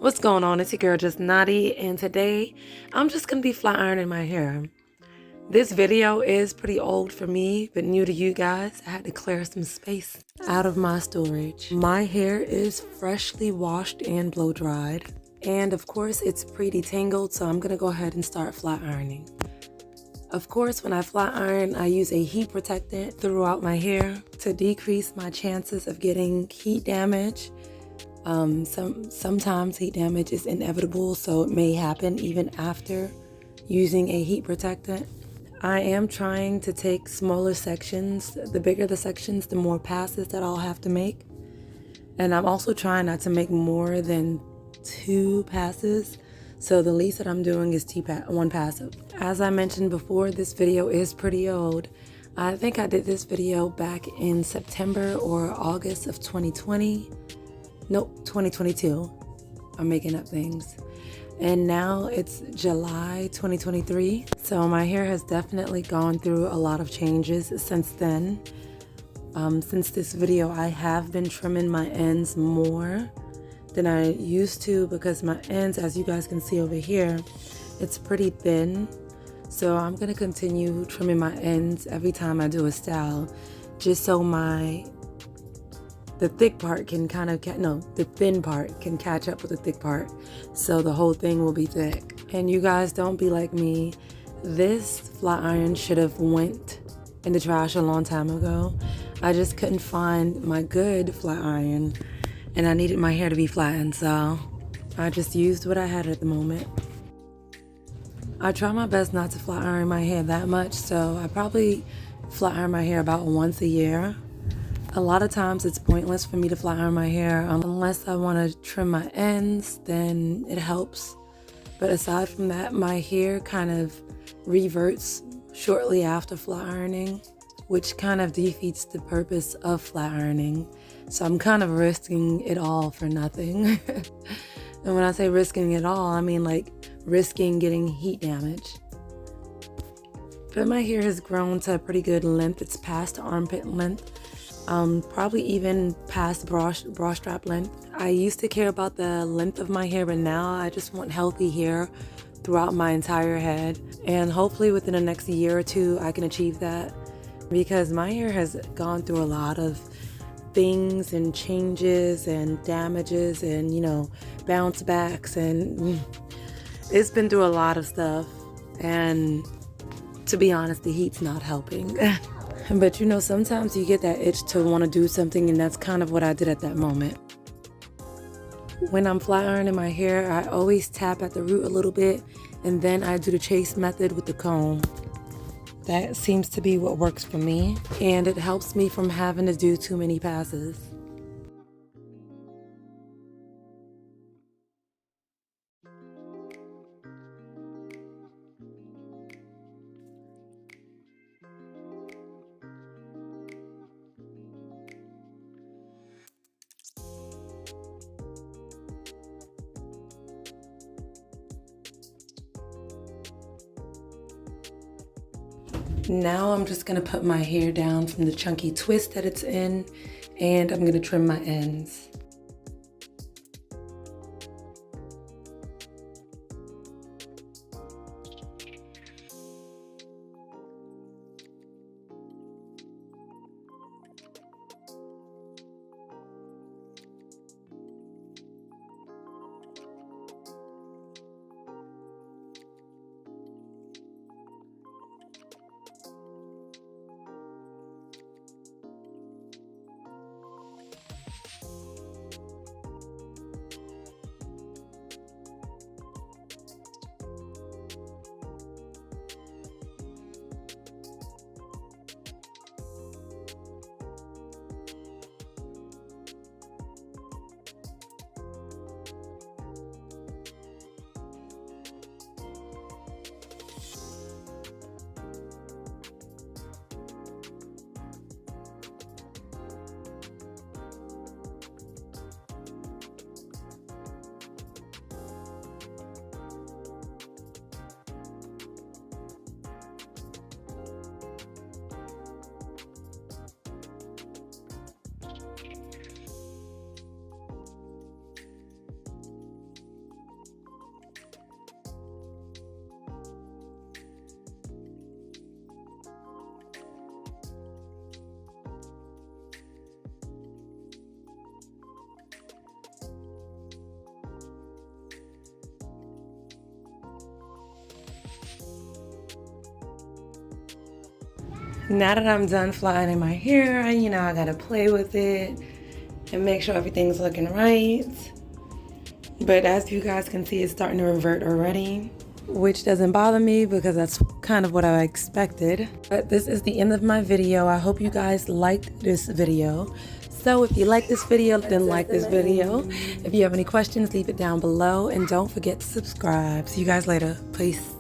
What's going on? It's your girl Just Naughty, and today I'm just gonna be flat ironing my hair. This video is pretty old for me, but new to you guys. I had to clear some space out of my storage. My hair is freshly washed and blow dried, and of course it's pretty tangled, so I'm gonna go ahead and start flat ironing. Of course, when I flat iron, I use a heat protectant throughout my hair to decrease my chances of getting heat damage. Sometimes heat damage is inevitable, so it may happen even after using a heat protectant. I am trying to take smaller sections. The bigger the sections, the more passes that I'll have to make. And I'm also trying not to make more than 2 passes. So the least that I'm doing is 1 pass. As I mentioned before, this video is pretty old. I think I did this video back in September or August of 2020. Nope, 2022. I'm making up things. And now it's July 2023. So my hair has definitely gone through a lot of changes since then. Since this video, I have been trimming my ends more than I used to because my ends, as you guys can see over here, it's pretty thin. So I'm gonna continue trimming my ends every time I do a style, just so the thick part can the thin part can catch up with the thick part, so the whole thing will be thick. And you guys, don't be like me. This flat iron should have went in the trash a long time ago. I just couldn't find my good flat iron, and I needed my hair to be flattened, so I just used what I had at the moment. I try my best not to flat iron my hair that much, so I probably flat iron my hair about once a year. A lot of times it's pointless for me to flat iron my hair unless I want to trim my ends, then it helps. But aside from that, my hair kind of reverts shortly after flat ironing, which kind of defeats the purpose of flat ironing. So I'm kind of risking it all for nothing. And when I say risking it all, I mean like risking getting heat damage. But my hair has grown to a pretty good length. It's past armpit length. Probably even past bra strap length. I used to care about the length of my hair, but now I just want healthy hair throughout my entire head. And hopefully within the next year or 2, I can achieve that, because my hair has gone through a lot of things and changes and damages and, bounce backs, and it's been through a lot of stuff. And to be honest, the heat's not helping. But sometimes you get that itch to want to do something, and that's kind of what I did at that moment. When I'm flat ironing my hair, I always tap at the root a little bit, and then I do the chase method with the comb. That seems to be what works for me, and it helps me from having to do too many passes. Now I'm just gonna put my hair down from the chunky twist that it's in, and I'm gonna trim my ends. Now that I'm done fly ironing my hair, I gotta play with it and make sure everything's looking right. But as you guys can see, it's starting to revert already, which doesn't bother me because that's kind of what I expected. But this is the end of my video. I hope you guys liked this video. So if you like this video, then like this video. If you have any questions, leave it down below. And don't forget to subscribe. See you guys later. Peace.